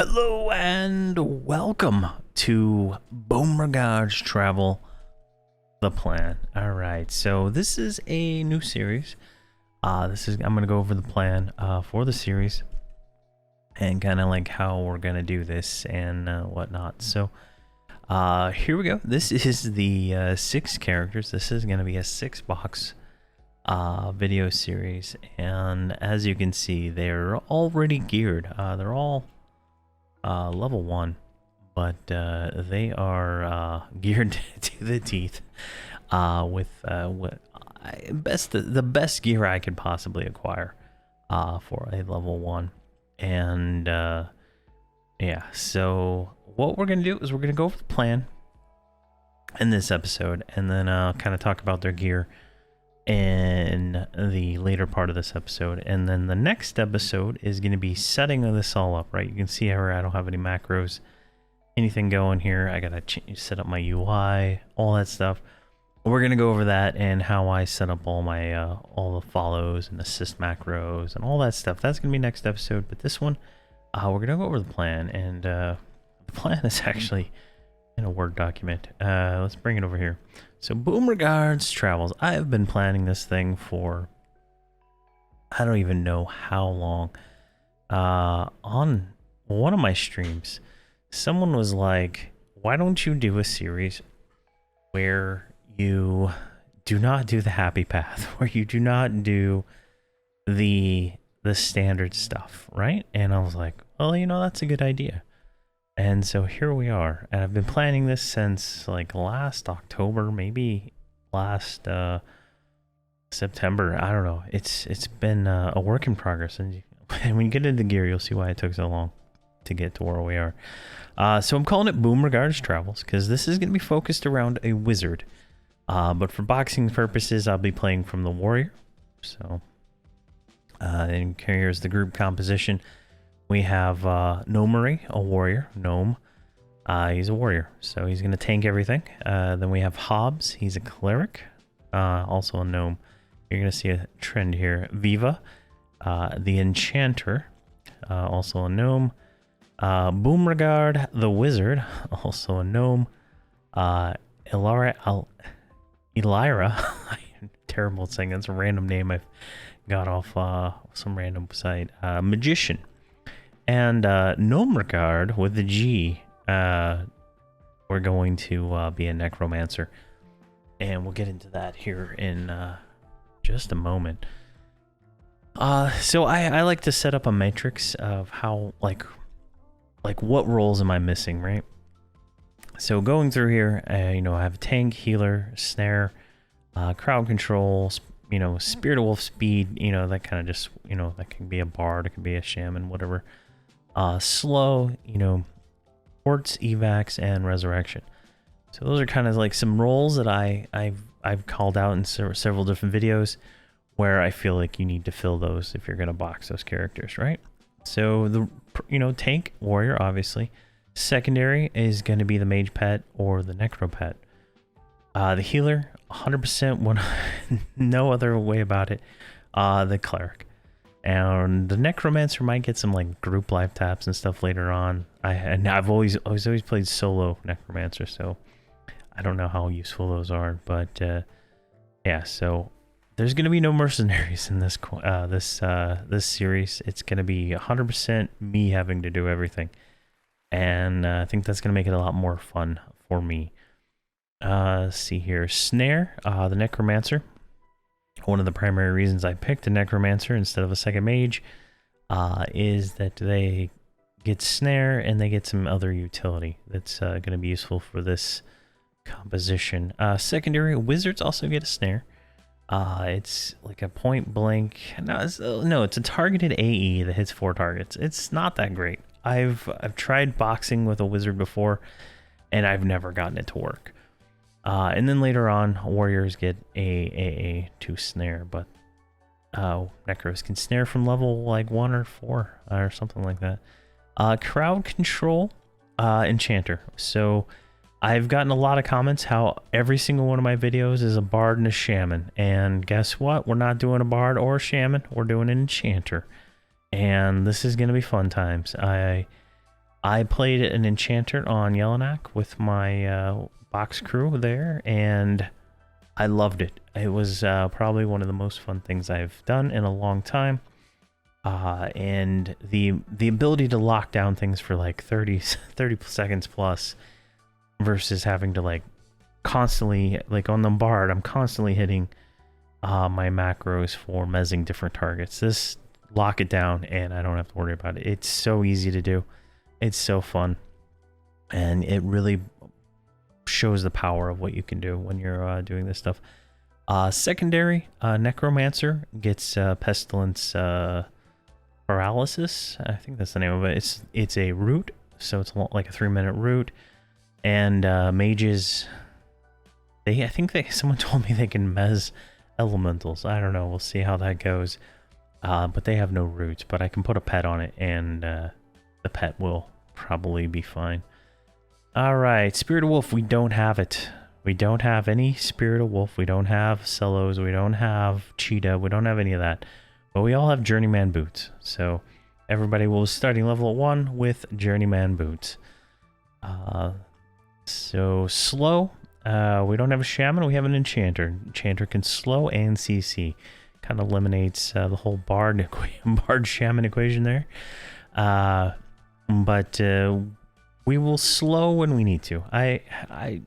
Hello and welcome to Boomregard's Travel the Plan. Alright, so this is a new series. I'm gonna go over the plan for the series and kind of like how we're gonna do this and whatnot. So here we go. This is the 6 characters. This is gonna be a 6-box video series, and as you can see, they're already geared. They're all level 1, but they are geared to the teeth with the best gear I could possibly acquire for a level 1. And yeah, so what we're gonna do is we're gonna go over the plan in this episode, and then kind of talk about their gear in the later part of this episode. And then the next episode is going to be setting this all up, right? You can see how I don't have any macros, anything going here. I gotta set up my UI, all that stuff. We're going to go over that and how I set up all my all the follows and assist macros and all that stuff. That's going to be next episode. But this one, we're going to go over the plan, and the plan is actually in a Word document. Let's bring it over here. So Boomregard's Travels. I have been planning this thing for I don't even know how long. On one of my streams, someone was like, why don't you do a series where you do not do the happy path, where you do not do the standard stuff, right? And I was like, well, you know, that's a good idea. And so here we are, and I've been planning this since like last October, maybe last September. I don't know. It's been a work in progress, and when you get into gear, you'll see why it took so long to get to where we are. So I'm calling it Boomregard's Travels because this is going to be focused around a wizard. But for boxing purposes, I'll be playing from the warrior. So, and here's the group composition. We have Nomad, a warrior, Gnome. He's a warrior, so he's going to tank everything. Then we have Hobbs. He's a cleric, also a gnome. You're going to see a trend here. Viva, the enchanter, also a gnome. Boomregard, the wizard, also a gnome. Elira, terrible at saying, that's a random name I got off some random site. Magician. And Nomad with the G, we're going to be a Necromancer. And we'll get into that here in just a moment. So I like to set up a matrix of how, like what roles am I missing, right? So going through here, you know, I have a tank, healer, snare, crowd control, you know, spirit of wolf, speed, you know, that kind of just, you know, that can be a bard, it can be a shaman, whatever. Slow, you know, ports, evacs, and resurrection. So those are kind of like some roles that I've called out in several different videos where I feel like you need to fill those if you're going to box those characters, right? So the, you know, tank, warrior, obviously. Secondary is going to be the mage pet or the necro pet. The healer, 100%, no other way about it. The cleric. And the Necromancer might get some like group life taps and stuff later on. I've always played solo Necromancer, so I don't know how useful those are. But yeah, so there's gonna be no mercenaries in this this series. It's gonna be 100% me having to do everything, and I think that's gonna make it a lot more fun for me. Let's see here, snare, the Necromancer. One of the primary reasons I picked a Necromancer instead of a second mage is that they get snare and they get some other utility that's going to be useful for this composition. Secondary, wizards also get a snare. It's like a point blank. No, it's a targeted AE that hits 4 targets. It's not that great. I've tried boxing with a wizard before, and I've never gotten it to work. And then later on, warriors get a to snare, but necros can snare from level like 1 or 4 or something like that. Crowd control, enchanter. So I've gotten a lot of comments how every single one of my videos is a bard and a shaman, and guess what? We're not doing a bard or a shaman. We're doing an enchanter, and this is gonna be fun times. I played an enchanter on Yellowknack with my box crew there, and I loved it. It was probably one of the most fun things I've done in a long time. And the ability to lock down things for like 30 seconds plus versus having to like constantly, like on the Bombard, I'm constantly hitting my macros for mezzing different targets. This lock it down and I don't have to worry about it. It's so easy to do. It's so fun. And it really shows the power of what you can do when you're doing this stuff. Secondary, Necromancer gets Pestilence Paralysis. I think that's the name of it. It's a root, so it's like a 3-minute root. And mages, I think someone told me they can mez elementals. I don't know. We'll see how that goes. But they have no roots. But I can put a pet on it, and the pet will probably be fine. All right, Spirit of Wolf. We don't have it. We don't have any Spirit of Wolf. We don't have Celos. We don't have Cheetah. We don't have any of that. But we all have Journeyman boots. So everybody will be starting level at 1 with Journeyman boots. So slow. We don't have a Shaman. We have an Enchanter. Enchanter can slow and CC. Kind of eliminates the whole Bard Shaman equation there. But we will slow when we need to. I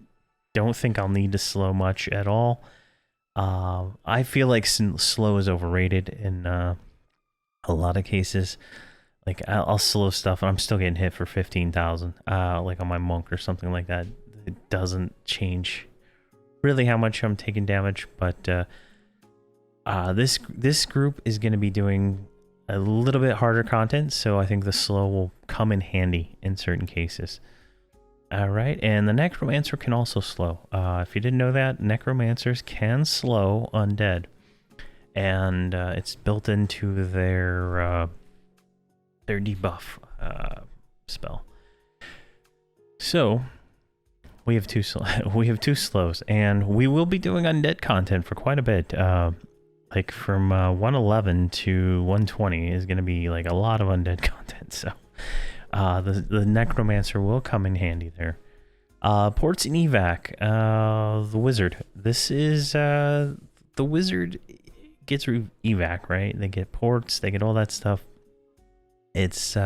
don't think I'll need to slow much at all. I feel like slow is overrated in a lot of cases. Like I'll slow stuff and I'm still getting hit for 15,000. Like on my monk or something like that. It doesn't change really how much I'm taking damage, but this group is going to be doing a little bit harder content, so I think the slow will come in handy in certain cases. All right, and the Necromancer can also slow. If you didn't know that, Necromancers can slow undead, and it's built into their debuff spell. So we have two slows, and we will be doing undead content for quite a bit. Like from 111 to 120 is going to be like a lot of undead content. So the Necromancer will come in handy there. Ports and evac. The wizard. This is the wizard gets evac, right? They get ports. They get all that stuff. It's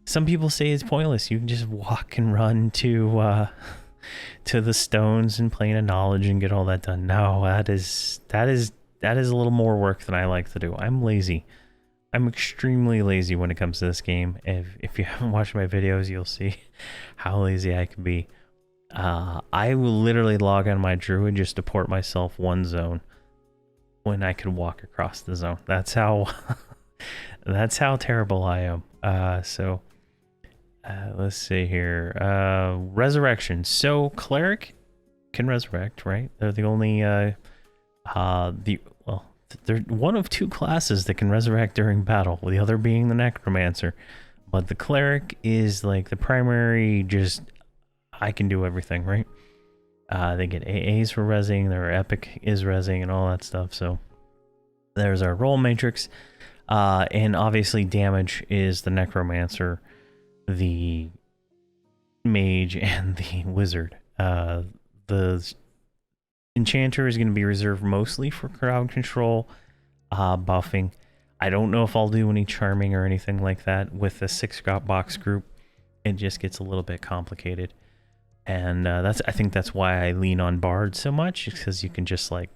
some people say it's pointless. You can just walk and run to the stones and plane of knowledge and get all that done. No, that is a little more work than I like to do. I'm lazy. I'm extremely lazy when it comes to this game. If you haven't watched my videos, you'll see how lazy I can be. I will literally log on my druid just to port myself one zone when I could walk across the zone. That's how that's how terrible I am. Let's see here. Resurrection. So cleric can resurrect, right? They're the only they're one of two classes that can resurrect during battle, the other being the Necromancer. But the cleric is like the primary, just I can do everything, right? They get AAs for rezzing, their epic is rezzing and all that stuff. So there's our role matrix. And obviously damage is the Necromancer, the mage, and the wizard. The Enchanter is going to be reserved mostly for crowd control, buffing. I don't know if I'll do any charming or anything like that with the 6-box group. It just gets a little bit complicated. And I think that's why I lean on Bard so much, because you can just like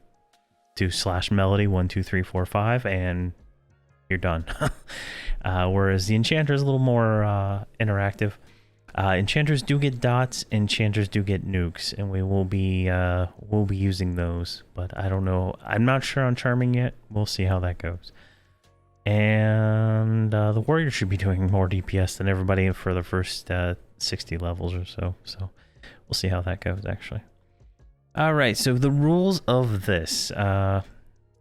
do /melody 1, 2, 3, 4, 5 and you're done. Whereas the Enchanter is a little more interactive. Enchanters do get dots, enchanters do get nukes, and we'll be using those, but I don't know. I'm not sure on charming yet. We'll see how that goes. And the warrior should be doing more DPS than everybody for the first 60 levels or so. So we'll see how that goes, actually. All right, so the rules of this. Let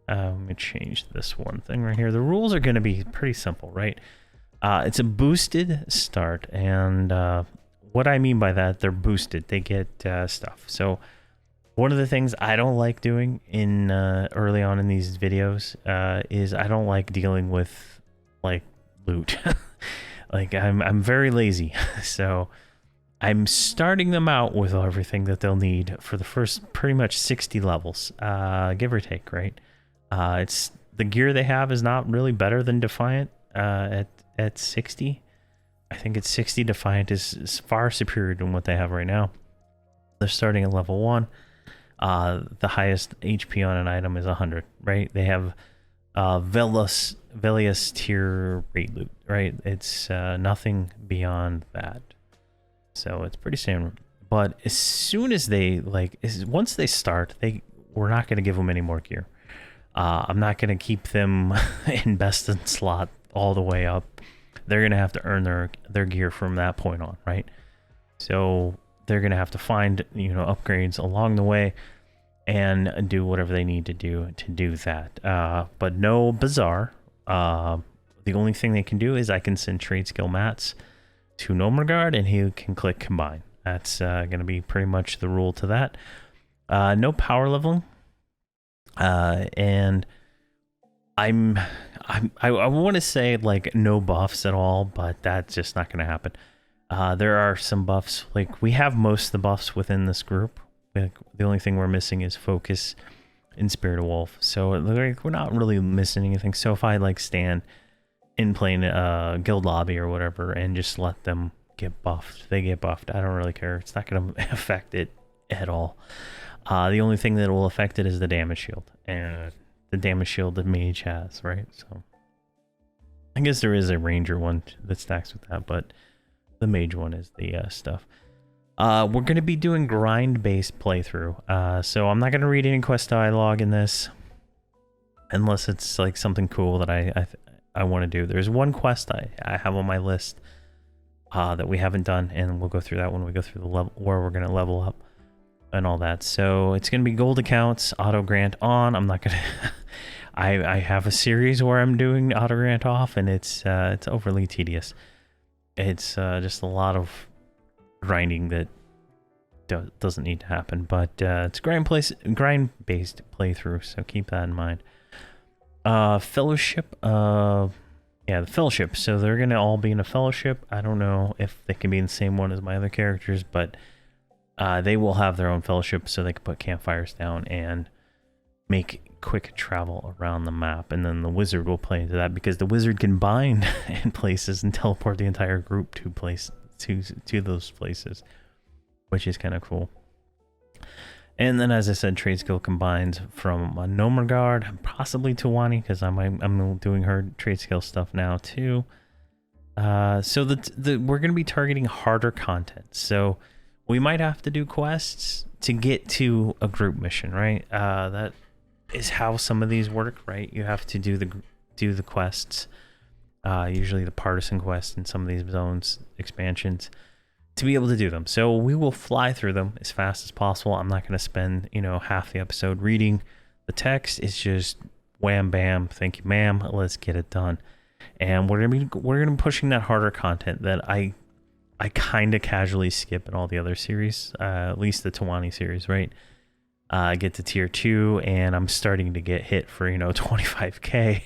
me change this one thing right here. The rules are going to be pretty simple, right? It's a boosted start, and what I mean by that, they're boosted. They get stuff. So one of the things I don't like doing in early on in these videos is I don't like dealing with like loot. Like I'm very lazy, so I'm starting them out with everything that they'll need for the first pretty much 60 levels, give or take, right? It's the gear they have is not really better than Defiant at 60. I think it's 60. Defiant is far superior to what they have right now. They're starting at level 1. The highest HP on an item is 100, right? They have Velius tier rate loot, right? It's nothing beyond that. So it's pretty standard. But as soon as they once they start, we're not going to give them any more gear. I'm not going to keep them in best in slot all the way up. They're going to have to earn their gear from that point on, right? So they're going to have to find, upgrades along the way and do whatever they need to do that. But no Bazaar. The only thing they can do is I can send trade skill mats to Nomad, and he can click combine. That's going to be pretty much the rule to that. No power leveling. And I want to say like no buffs at all, but that's just not going to happen. There are some buffs. Like we have most of the buffs within this group. Like, the only thing we're missing is focus in Spirit of Wolf. So like we're not really missing anything. So if I like stand in plain guild lobby or whatever and just let them get buffed, they get buffed. I don't really care. It's not going to affect it at all. The only thing that will affect it is the damage shield, and the damage shield that mage has, right? So I guess there is a ranger one that stacks with that, but the mage one is the stuff. We're going to be doing grind-based playthrough, so I'm not going to read any quest dialogue in this, unless it's like something cool that I want to do. There's one quest I have on my list that we haven't done, and we'll go through that when we go through the level where we're going to level up and all that. So it's going to be gold accounts, auto grant on. I'm not going to... I have a series where I'm doing auto grant off, and it's overly tedious. It's just a lot of grinding that doesn't need to happen, but it's grind-based playthrough, so keep that in mind. Fellowship, yeah, the fellowship. So they're gonna all be in a fellowship. I don't know if they can be in the same one as my other characters, but they will have their own fellowship, so they can put campfires down and make quick travel around the map. And then the wizard will play into that, because the wizard can bind in places and teleport the entire group to those places, which is kind of cool. And then, as I said, trade skill combines from Nomad, possibly Tawani, because I'm doing her trade skill stuff now too. So we're going to be targeting harder content. So we might have to do quests to get to a group mission, right? That is how some of these work, right? You have to do the quests, usually the partisan quest in some of these zones expansions, to be able to do them. So we will fly through them as fast as possible. I'm not going to spend half the episode reading the text. It's just wham bam, thank you ma'am, let's get it done. And we're gonna be pushing that harder content that I kind of casually skip in all the other series, at least the Tawani series, right? I get to tier 2 and I'm starting to get hit for 25k,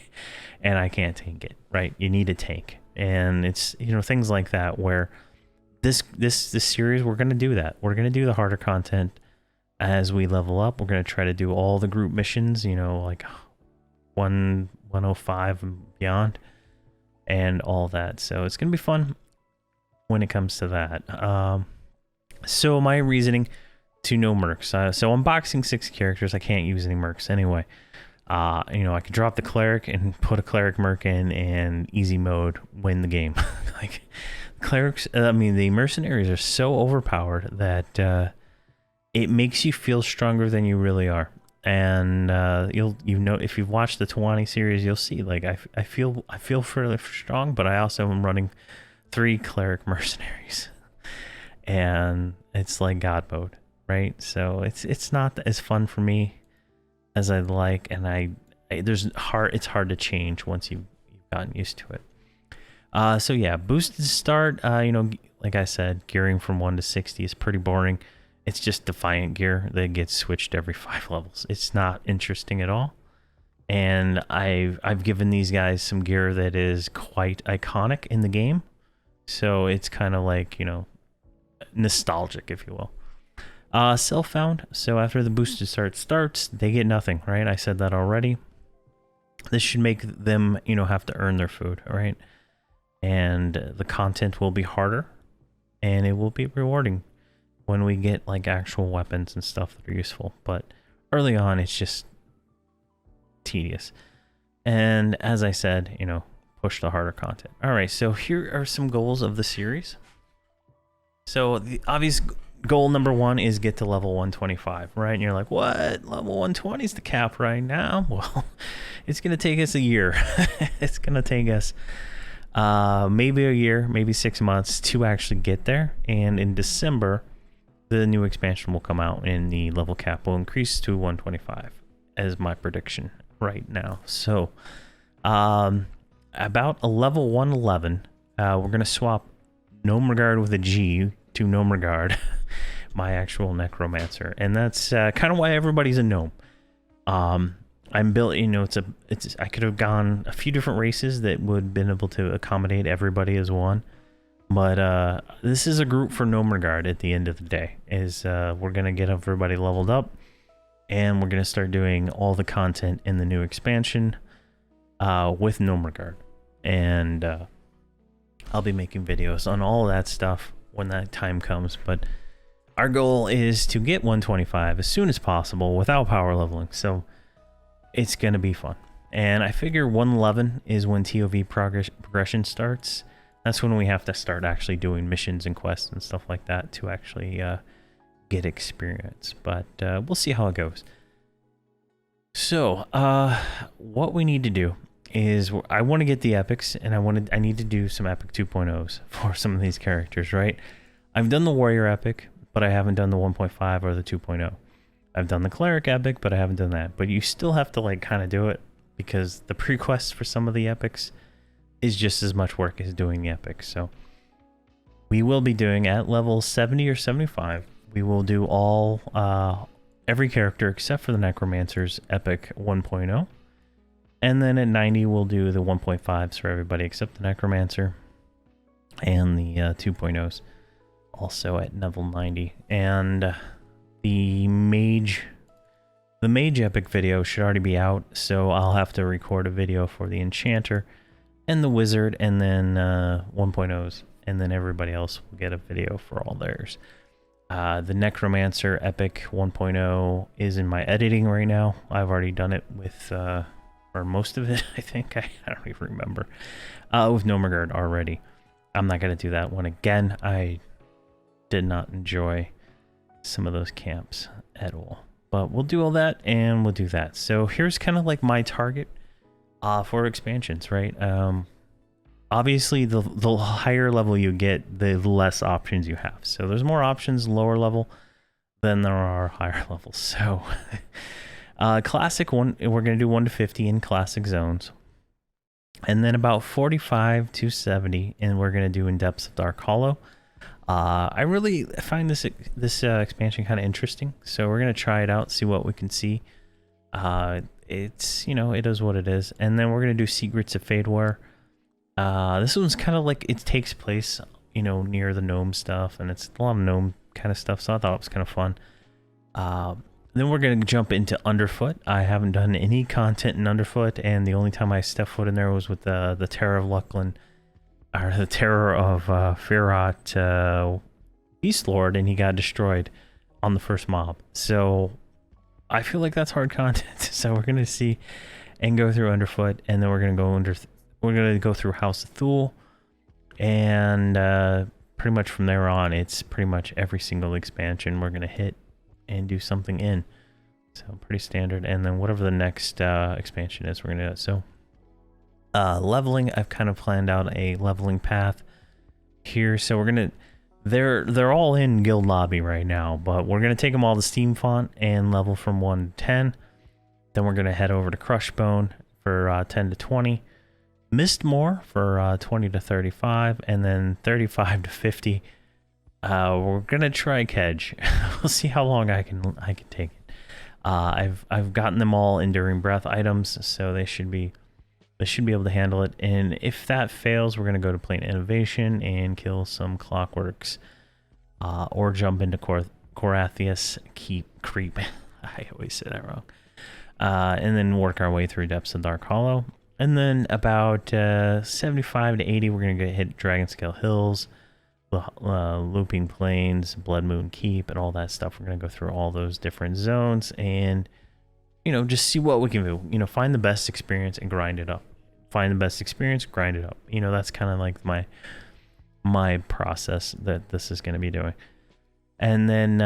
and I can't tank it, right? You need a tank, and it's things like that where this series we're gonna do that. We're gonna do the harder content as we level up. We're gonna try to do all the group missions, like 105 and beyond, and all that. So it's gonna be fun when it comes to that. So my reasoning to no mercs. So I'm boxing 6 characters. I can't use any mercs anyway. I could drop the cleric and put a cleric merc in and easy mode win the game. Like clerics, the mercenaries are so overpowered that it makes you feel stronger than you really are. And if you've watched the Tawani series, you'll see like I feel fairly strong, but I also am running 3 cleric mercenaries, and it's like God mode, right? So it's not as fun for me as I'd like, and it's hard to change once you've gotten used to it. So yeah, boosted start, like I said, gearing from 1 to 60 is pretty boring. It's just Defiant gear that gets switched every 5 levels. It's not interesting at all. And I've given these guys some gear that is quite iconic in the game. So it's kind of like, you know, nostalgic, if you will. Self-found. So after the boosted start starts, they get nothing, right? I said that already. This should make them, you know, have to earn their food, all right? And the content will be harder, and it will be rewarding when we get like actual weapons and stuff that are useful. But early on, it's just tedious. And as I said, you know, push the harder content. All right, so here are some goals of the series. So the obvious goal number 1 is get to level 125, right? And you're like, what? Level 120 is the cap right now? Well, it's going to take us a year. It's going to take us maybe a year, maybe 6 months to actually get there. And in December, the new expansion will come out and the level cap will increase to 125 as my prediction right now. So about a level 111, we're going to swap Nomad with a G to Boomregard, my actual Necromancer, and that's kind of why everybody's a gnome. I'm built, you know, I could have gone a few different races that would have been able to accommodate everybody as one, but this is a group for Boomregard at the end of the day. We're gonna get everybody leveled up, and we're gonna start doing all the content in the new expansion with Boomregard, and I'll be making videos on all that stuff when that time comes. But our goal is to get 125 as soon as possible without power leveling, so it's gonna be fun. And I figure 111 is when TOV progression starts. That's when we have to start actually doing missions and quests and stuff like that to actually get experience. But we'll see how it goes. So what we need to do is I want to get the epics, and I need to do some epic 2.0s for some of these characters, right? I've done the warrior epic, but I haven't done the 1.5 or the 2.0. I've done the cleric epic, but I haven't done that. But you still have to like kind of do it, because the pre-quests for some of the epics is just as much work as doing the epics. So we will be doing at level 70 or 75. We will do all every character except for the Necromancer's epic 1.0. And then at 90, we'll do the 1.5s for everybody except the Necromancer, and the 2.0s also at level 90. And the mage epic video should already be out, so I'll have to record a video for the enchanter and the wizard, and then 1.0s, and then everybody else will get a video for all theirs. The Necromancer epic 1.0 is in my editing right now. I've already done it with or most of it, I think. I don't even remember. With Nomad already. I'm not going to do that one again. I did not enjoy some of those camps at all. But we'll do all that, and we'll do that. So here's kind of like my target for expansions, right? Obviously, the higher level you get, the less options you have. So there's more options lower level than there are higher levels. So classic one, we're going to do 1 to 50 in classic zones, and then about 45 to 70, and we're going to do in depths of Dark Hollow. I really find this expansion kind of interesting, so we're going to try it out, see what we can see. It's, you know, it is what it is. And then we're going to do Secrets of Fadewar. This one's kind of like, it takes place, you know, near the gnome stuff, and it's a lot of gnome kind of stuff, so I thought it was kind of fun. Then we're going to jump into Underfoot. I haven't done any content in Underfoot, and the only time I stepped foot in there was with the Terror of Lucklin, or the Terror of Verant Beast Lord, and he got destroyed on the first mob. So I feel like that's hard content. So we're going to see and go through Underfoot, and then we're going to go through House of Thule, and pretty much from there on, it's pretty much every single expansion we're going to hit and do something in. So pretty standard. And then whatever the next expansion is, we're going to do it. So leveling, I've kind of planned out a leveling path here. So we're going to, they're all in guild lobby right now, but we're going to take them all to Steam Font and level from 1 to 10. Then we're going to head over to Crushbone for 10 to 20. Mistmore for 20 to 35, and then 35 to 50. We're gonna try Kedge. We'll see how long I can take it. I've gotten them all Enduring Breath items, so they should be This should be able to handle it. And if that fails, we're going to go to plain innovation and kill some clockworks. Or jump into Corathius Creep. I always say that wrong. And then work our way through Depths of Dark Hollow. And then about 75 to 80, we're going to hit Dragonscale Hills, Looping Plains, Blood Moon Keep, and all that stuff. We're going to go through all those different zones and, you know, just see what we can do. You know, find the best experience and grind it up. Find the best experience, grind it up. You know, that's kind of like my process that this is going to be doing. And then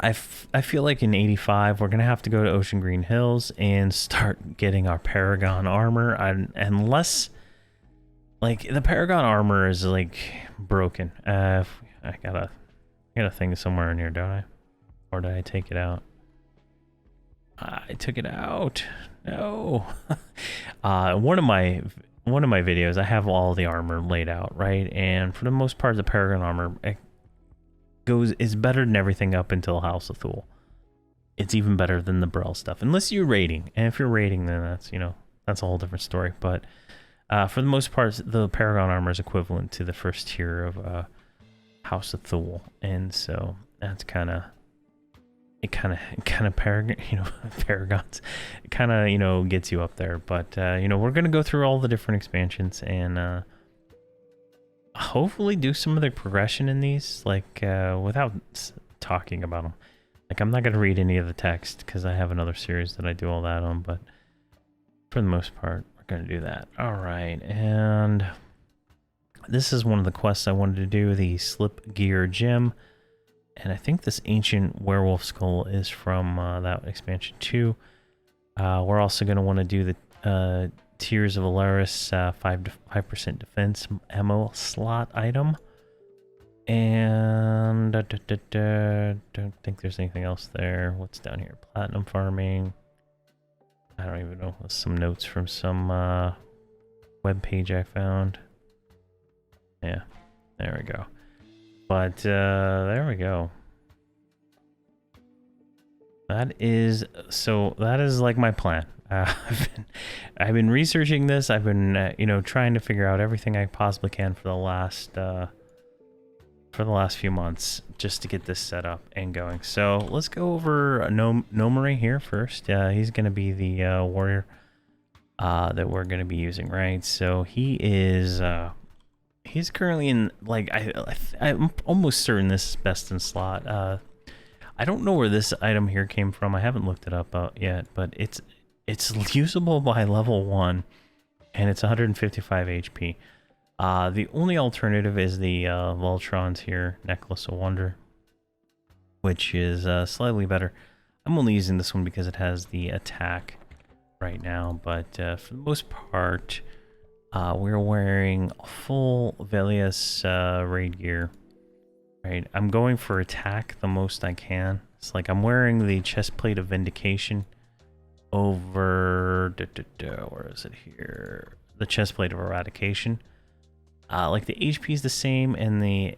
I feel like in 85 we're going to have to go to Ocean Green Hills and start getting our Paragon armor. Unless, like, the Paragon armor is like broken. I got a thing somewhere in here, don't I? Or did I take it out? I took it out. No. One of my videos, I have all the armor laid out, right? And for the most part, the Paragon armor is better than everything up until House of Thule. It's even better than the Brel stuff, unless you're raiding. And if you're raiding, then that's, you know, that's a whole different story. But for the most part, the Paragon armor is equivalent to the first tier of House of Thule, and so that's kind of Paragon, you know, Paragons. It kind of, you know, gets you up there. But you know, we're gonna go through all the different expansions and hopefully do some of the progression in these, like without talking about them. Like, I'm not gonna read any of the text because I have another series that I do all that on. But for the most part, we're gonna do that. All right, and this is one of the quests I wanted to do, the Slip Gear Gym. And I think this ancient werewolf skull is from that expansion too. We're also going to want to do the Tears of Alaris 5% defense ammo slot item. And don't think there's anything else there. What's down here? Platinum farming. I don't even know. Some notes from some web page I found. Yeah, there we go. But there we go. That is like my plan. I've been researching this. I've been you know, trying to figure out everything I possibly can for the last few months just to get this set up and going. So let's go over Nomad here first. He's going to be the warrior that we're going to be using, right? So he is. He's currently in, like, I'm almost certain this is best in slot. I don't know where this item here came from. I haven't looked it up yet, but it's usable by level 1, and it's 155 HP. The only alternative is the Voltron's here, Necklace of Wonder, which is slightly better. I'm only using this one because it has the attack right now, but for the most part, we're wearing full Velius raid gear, right? I'm going for attack the most I can. It's like I'm wearing the chest plate of Vindication over, where is it here? The chest plate of Eradication. Like the HP is the same and the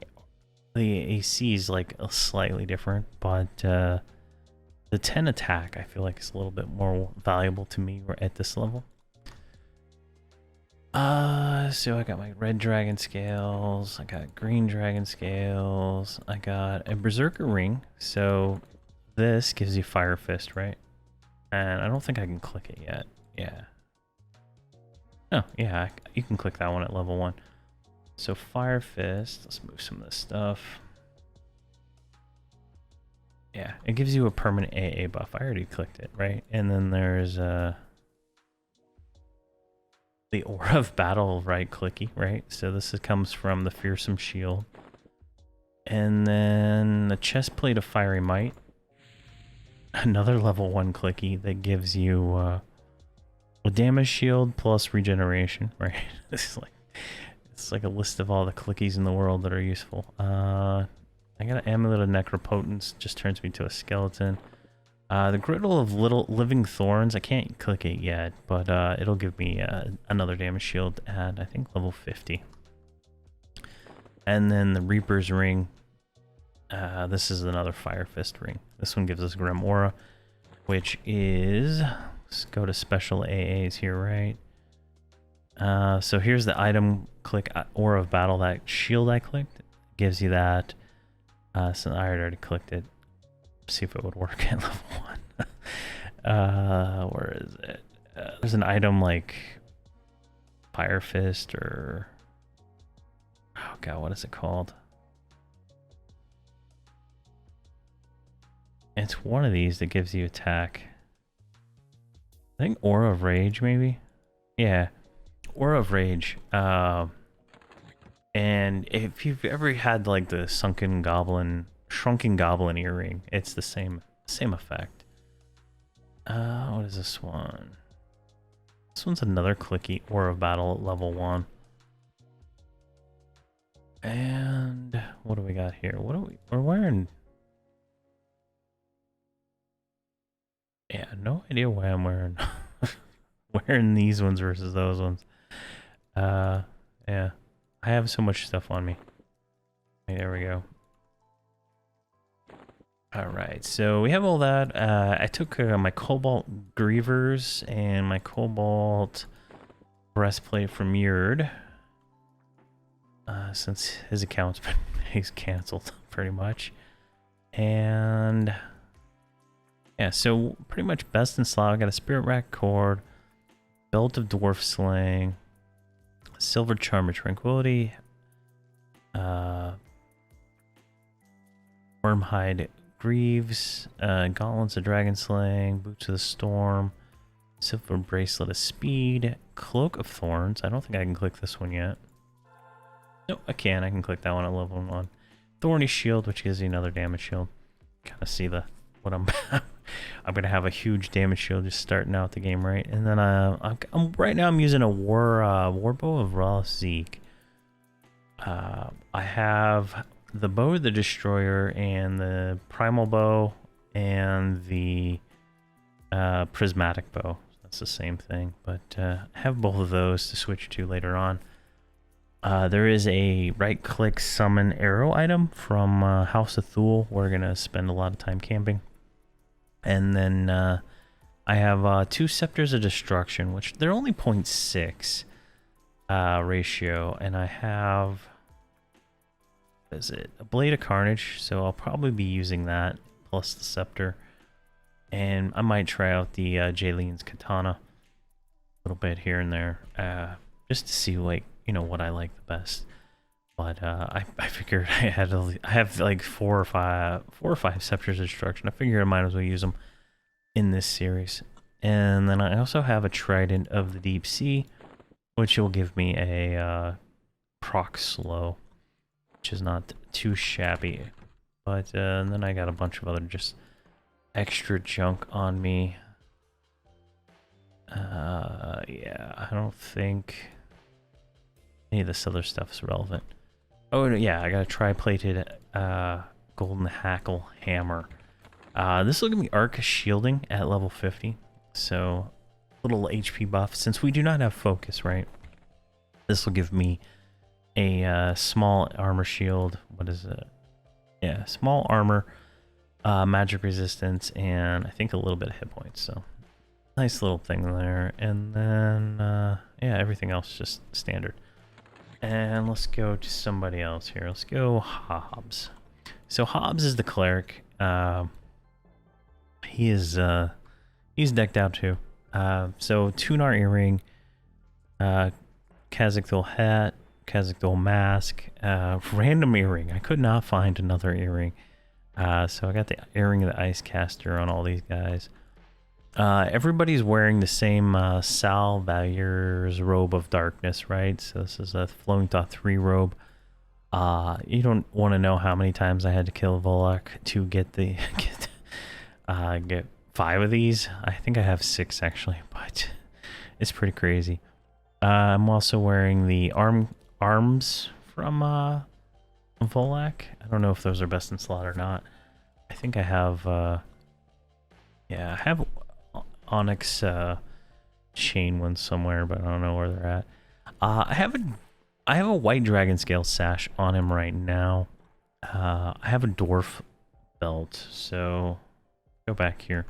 AC is like slightly different, but the 10 attack I feel like is a little bit more valuable to me at this level. So I got my red dragon scales, I got green dragon scales, I got a berserker ring. So this gives you fire fist, right? And I don't think I can click it yet. Yeah. Oh, yeah, you can click that one at level 1. So fire fist, let's move some of this stuff. Yeah, it gives you a permanent AA buff. I already clicked it, right? And then there's the Aura of Battle, right clicky, right? So this comes from the Fearsome Shield. And then the Chest Plate of Fiery Might. Another level 1 clicky that gives you a damage shield plus regeneration, right? It's like a list of all the clickies in the world that are useful. I got an Amulet of Necropotence, just turns me to a skeleton. The Griddle of Living Thorns, I can't click it yet, but it'll give me another damage shield at, I think, level 50. And then the Reaper's Ring. This is another Fire Fist ring. This one gives us Grim Aura, which is Let's go to special AAs here, right? So here's the item, click Aura of Battle. That shield I clicked gives you that. So I already clicked it. See if it would work at level 1. Where is it? There's an item like Fire Fist or... Oh god, what is it called? It's one of these that gives you attack. I think Aura of Rage, maybe? Yeah, Aura of Rage. And if you've ever had like the shrunken goblin earring, it's the same effect. What is this one? This one's another clicky Aura of Battle at level 1. And what do we got here? We're wearing... Yeah, no idea why I'm wearing wearing these ones versus those ones. Yeah, I have so much stuff on me. Okay, there we go. All right, so we have all that. I took my Cobalt Grievers and my Cobalt Breastplate from Yurd. Since his account's he's canceled pretty much. And yeah, so pretty much best in slot. I got a Spirit Rack Cord, Belt of Dwarf Slaying, Silver Charm of Tranquility, Wormhide Greaves, Gauntlets of Dragon Slaying, Boots of the Storm, Silver Bracelet of Speed, Cloak of Thorns. I don't think I can click this one yet. No, I can. I can click that one at level 1. Thorny Shield, which gives you another damage shield. Kind of see what I'm. I'm gonna have a huge damage shield just starting out the game, right? And then right now I'm using a Warbow of Raw Zeke. I have the Bow of the Destroyer and the Primal Bow and the Prismatic Bow. That's the same thing, but I have both of those to switch to later on. There is a right-click summon arrow item from House of Thule. We're gonna spend a lot of time camping. And then I have 2 Scepters of Destruction, which they're only 0.6 ratio, and I have, what is it, a Blade of Carnage, so I'll probably be using that, plus the Scepter. And I might try out the Jaylene's Katana a little bit here and there, just to see, like, you know, what I like the best. But I figured I have like 4 or 5 Scepters of Destruction. I figured I might as well use them in this series. And then I also have a Trident of the Deep Sea, which will give me a proc slow, which is not too shabby. But and then I got a bunch of other just extra junk on me. Yeah, I don't think any of this other stuff is relevant. Oh, yeah, I got a tri-plated golden hackle hammer. This will give me arc shielding at level 50. So, little HP buff. Since we do not have focus, right? This will give me a small armor shield. What is it? Yeah, small armor, magic resistance, and I think a little bit of hit points. So, nice little thing there. And then, yeah, everything else just standard. And let's go to somebody else here. Let's go Hobbs. So Hobbs is the cleric. He's decked out too. So Tunar earring, Khazak-Thul hat, Khazak-Thul mask, random earring. I could not find another earring. So I got the earring of the Ice Caster on all these guys. Everybody's wearing the same Sal Valure's Robe of Darkness, right? So this is a Flowing Thought 3 robe. You don't want to know how many times I had to kill Volok to get the get 5 of these. I think I have 6 actually, but it's pretty crazy. I'm also wearing the arms from Volok. I don't know if those are best in slot or not. I think I have yeah, I have Onyx chain ones somewhere, but I don't know where they're at. I have a white dragon scale sash on him right now. I have a dwarf belt, so go back here.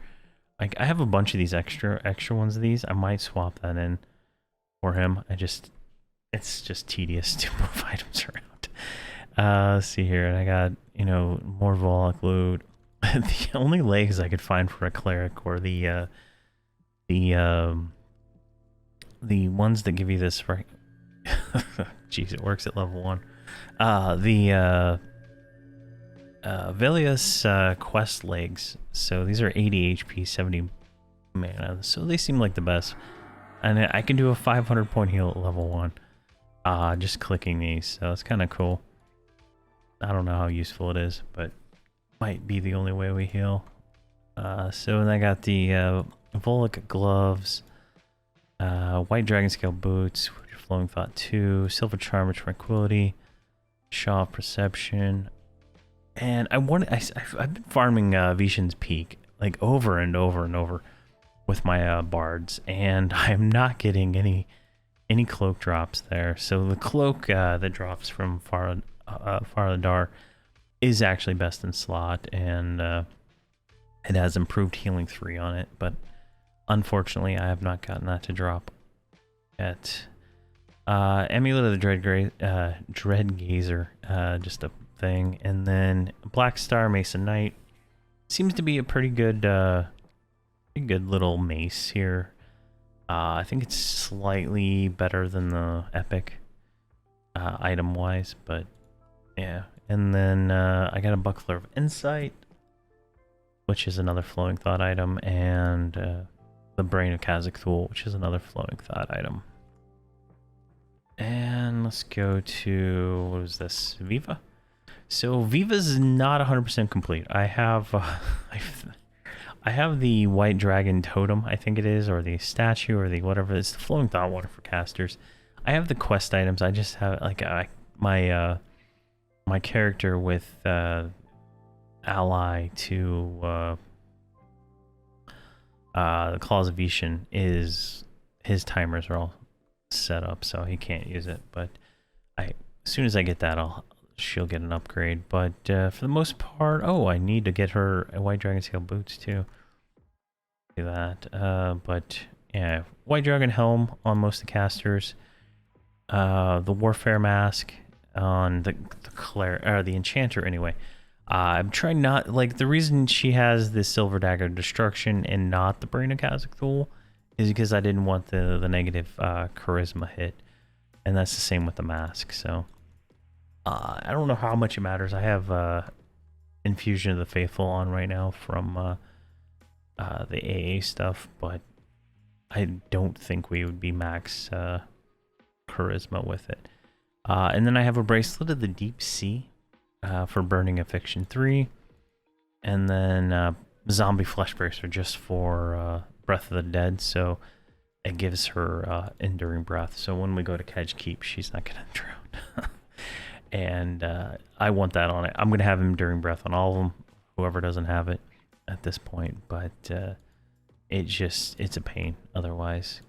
Like, I have a bunch of these extra ones of these. I might swap that in for him. It's just tedious to move items around. Let's see here. And I got, you know, more Volok loot. The only legs I could find for a cleric were the ones that give you this right. Jeez, it works at level 1. The Velius quest legs. So these are 80 HP, 70 mana. So they seem like the best. And I can do a 500 point heal at level 1. Just clicking these. So it's kind of cool. I don't know how useful it is, but might be the only way we heal. So then I got the Volok gloves, white dragon scale boots, flowing thought 2, silver charm tranquility, shaw of perception, and I've been farming Vishen's Peak like over and over and over with my bards, and I'm not getting any cloak drops there. So the cloak that drops from Faradar is actually best in slot, and it has improved healing 3 on it, but unfortunately I have not gotten that to drop yet. Amulet of the Dread Gazer, just a thing, and then Black Star Mason Knight seems to be a pretty good little mace here. I think it's slightly better than the epic item wise, but yeah. And then I got a Buckler of Insight, which is another flowing thought item, and the Brain of Khazak-Thul, which is another flowing thought item. And let's go to, what is this, Viva? So Viva's not 100% complete. I have I have the White Dragon Totem, I think it is, or the statue, or the whatever. It's the Flowing Thought Water for casters. I have the quest items. I just have like my character with ally to the Claws of Vishen is, his timers are all set up, so he can't use it. But as soon as I get that, she'll get an upgrade. But for the most part, I need to get her White Dragon Scale boots too. Do that. But yeah, White Dragon Helm on most of the casters. The Warfare Mask on the Enchanter anyway. I'm trying not, like, the reason she has the Silver Dagger Destruction and not the Brain of Khazak-Thul is because I didn't want the negative charisma hit, and that's the same with the mask. So I don't know how much it matters. I have Infusion of the Faithful on right now from the AA stuff, but I don't think we would be max charisma with it. And then I have a Bracelet of the Deep Sea for Burning Affliction 3, and then Zombie Flesh Bracer just for Breath of the Dead, so it gives her Enduring Breath. So when we go to Kedge Keep, she's not gonna drown. And I want that on it. I'm gonna have Enduring Breath on all of them, whoever doesn't have it at this point, but it's a pain otherwise.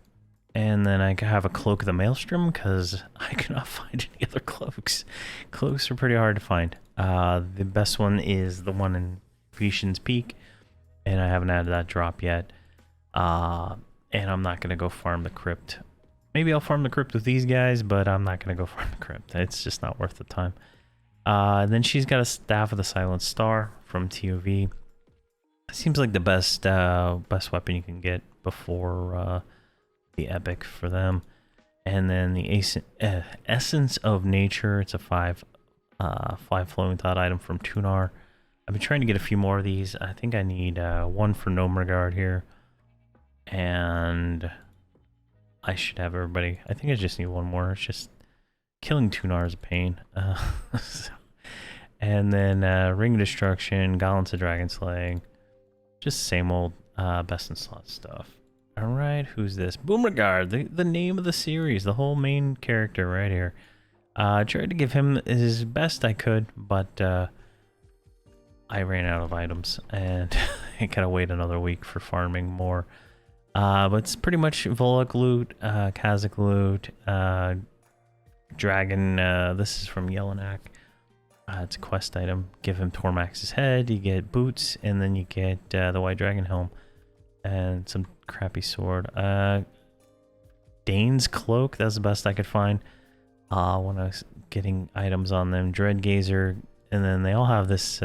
And then I have a Cloak of the Maelstrom because I cannot find any other cloaks. Cloaks are pretty hard to find. The best one is the one in Vishen's Peak, and I haven't had that drop yet. And I'm not going to go farm the Crypt. Maybe I'll farm the Crypt with these guys, but I'm not going to go farm the Crypt. It's just not worth the time. Then she's got a Staff of the Silent Star from TOV. It seems like the best weapon you can get before the epic for them. And then the Essence of Nature. It's a 5 flowing thought item from Tunar. I've been trying to get a few more of these. I think I need one for Nomad here, and I should have everybody. I think I just need one more. It's just killing Tunar is a pain. And then Ring of Destruction, Gauntlets of Dragon Slaying, just same old best in slot stuff. All right, who's this? Boomregard, the name of the series, the whole main character right here. I tried to give him his best I could, but I ran out of items, and I gotta wait another week for farming more. But it's pretty much Volok loot, Khazak loot, Dragon. This is from Yelenak. It's a quest item. Give him Tormax's head. You get boots, and then you get the White Dragon Helm. and some crappy sword. Dane's cloak, that's the best I could find when I was getting items on them. Dreadgazer, and then they all have this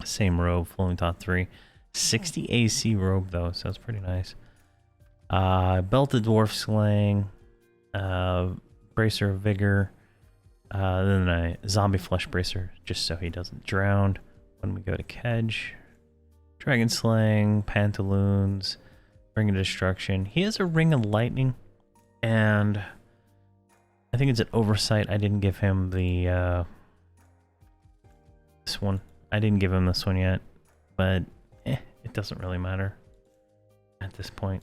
same robe, Flowing Top 3. 60 AC robe though, so that's pretty nice. Belted Dwarf Sling, Bracer of Vigor, then a Zombie Flesh Bracer, just so he doesn't drown when we go to Kedge. Dragon Sling, Pantaloons, Ring of Destruction. He has a Ring of Lightning, and I think it's an oversight. I didn't give him the this one. I didn't give him this one yet, but it doesn't really matter at this point.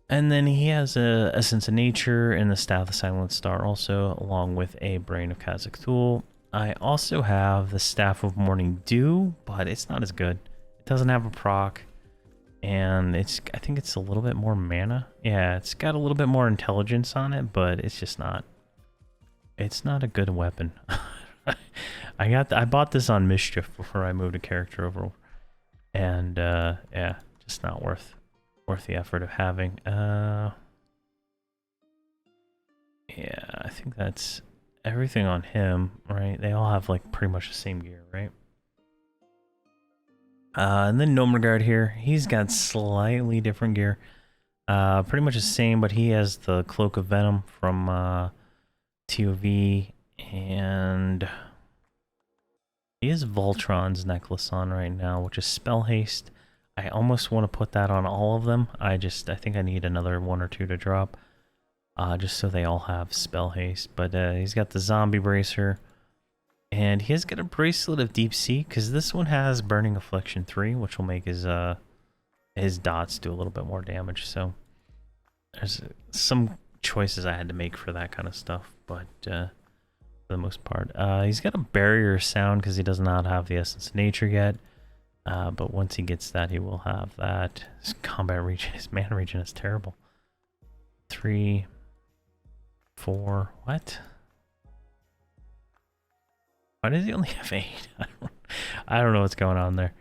And then he has a Essence of Nature and the Staff of the Silent Star also, along with a Brain of Khazak-Thul. I also have the Staff of Morning Dew, but it's not as good. It doesn't have a proc, and I think it's a little bit more mana. Yeah, it's got a little bit more intelligence on it, but it's just not. It's not a good weapon. I bought this on Mischief before I moved a character over, and yeah, just not worth the effort of having. Yeah, I think that's everything on him, right? They all have like pretty much the same gear, right? And then Nomad here, he's got slightly different gear. Pretty much the same, but he has the Cloak of Venom from TOV, and he has Voltron's necklace on right now, which is Spell Haste. I almost want to put that on all of them. I think I need another 1 or 2 to drop, just so they all have Spell Haste. But he's got the Zombie Bracer, and he has got a Bracelet of Deep Sea, because this one has Burning Affliction 3, which will make his dots do a little bit more damage. So there's some choices I had to make for that kind of stuff, but for the most part, he's got a Barrier Sound because he does not have the Essence of Nature yet. But once he gets that, he will have that. His combat regen, his mana regen is terrible. 3, 4, what? Why does he only have 8? I don't know what's going on there.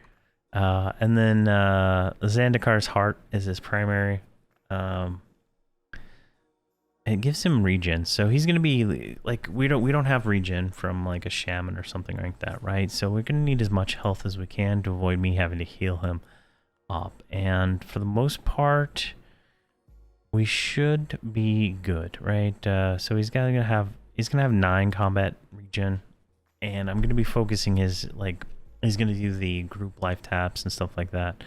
And then Zandakar's Heart is his primary. It gives him regen, so he's gonna be like, we don't have regen from like a shaman or something like that, right? So we're gonna need as much health as we can to avoid me having to heal him up. And for the most part, we should be good, right? So he's gonna have 9 combat regen, and I'm gonna be focusing his he's gonna do the group life taps and stuff like that.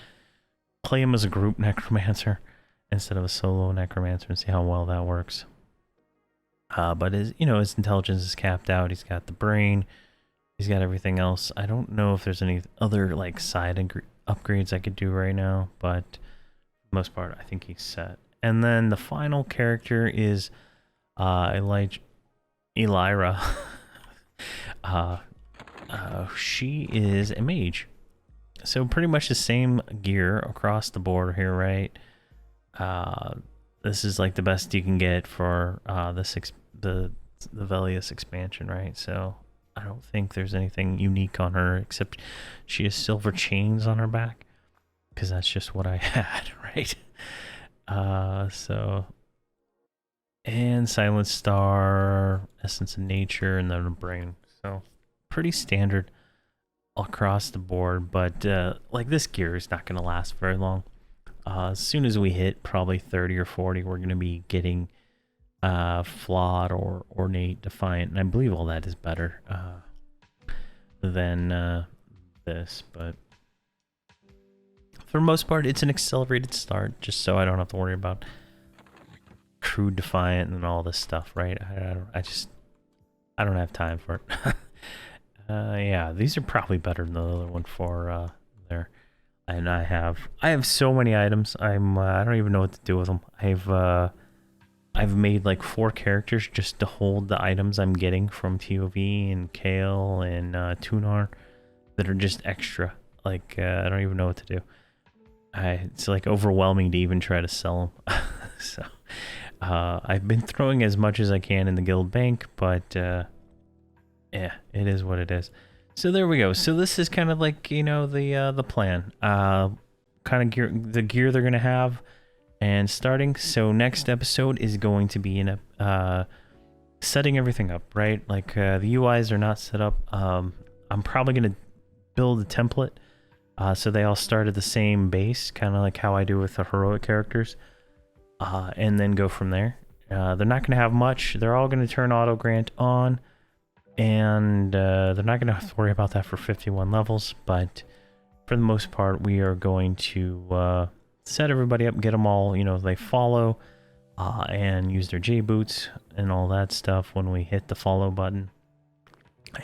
Play him as a group Necromancer instead of a solo Necromancer and see how well that works. But his intelligence is capped out. He's got the brain. He's got everything else. I don't know if there's any other like side upgrades I could do right now, but for the most part, I think he's set. And then the final character is Elira. She is a mage. So pretty much the same gear across the board here, right? This is like the best you can get for the Velius expansion, right? So I don't think there's anything unique on her except she has silver chains on her back, because that's just what I had, right? So, and Silent Star, Essence of Nature, and then a Brain. So pretty standard across the board, but like this gear is not going to last very long. As soon as we hit probably 30 or 40, we're going to be getting Flawed or Ornate Defiant, and I believe all that is better than this, but for the most part, it's an accelerated start, just so I don't have to worry about Crude Defiant and all this stuff, right? I don't have time for it. Yeah, these are probably better than the other one for there. And I have so many items. I don't even know what to do with them. I've made like 4 characters just to hold the items I'm getting from TOV and Kale and Tunar that are just extra. Like I don't even know what to do. It's like overwhelming to even try to sell them. So I've been throwing as much as I can in the guild bank, but yeah, it is what it is. So there we go. So this is kind of like, the plan. kind of gear they're gonna have, and starting. So next episode is going to be in a setting everything up, right? Like the UIs are not set up. I'm probably gonna build a template so they all start at the same base, kind of like how I do with the heroic characters, and then go from there. They're not going to have much. They're all going to turn auto grant on, and they're not going to have to worry about that for 51 levels, but for the most part we are going to set everybody up, get them all, you know, they follow and use their J boots and all that stuff when we hit the follow button,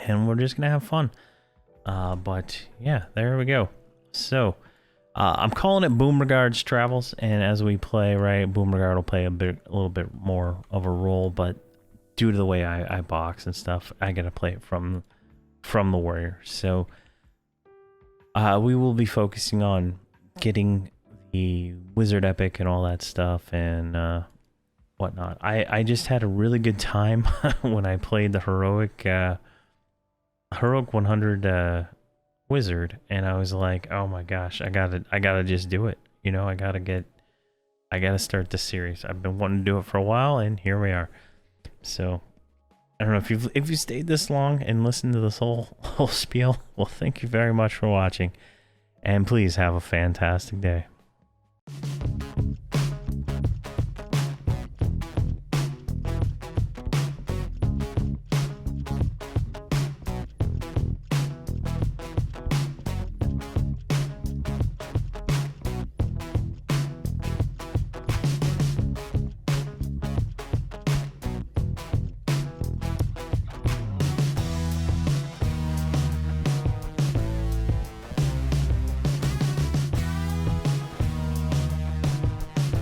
and we're just going to have fun. But yeah, there we go. So I'm calling it Boomregard's Travels, and as we play, right, Boomregard will play a little bit more of a role, but due to the way I box and stuff, I gotta play it from the warrior. So we will be focusing on getting the wizard epic and all that stuff and whatnot. I just had a really good time when I played the heroic 100 wizard, and I was like, oh my gosh, I gotta just do it, you know. I gotta start this series. I've been wanting to do it for a while, and here we are. So I don't know if you stayed this long and listened to this whole spiel. Well, thank you very much for watching, and please have a fantastic day.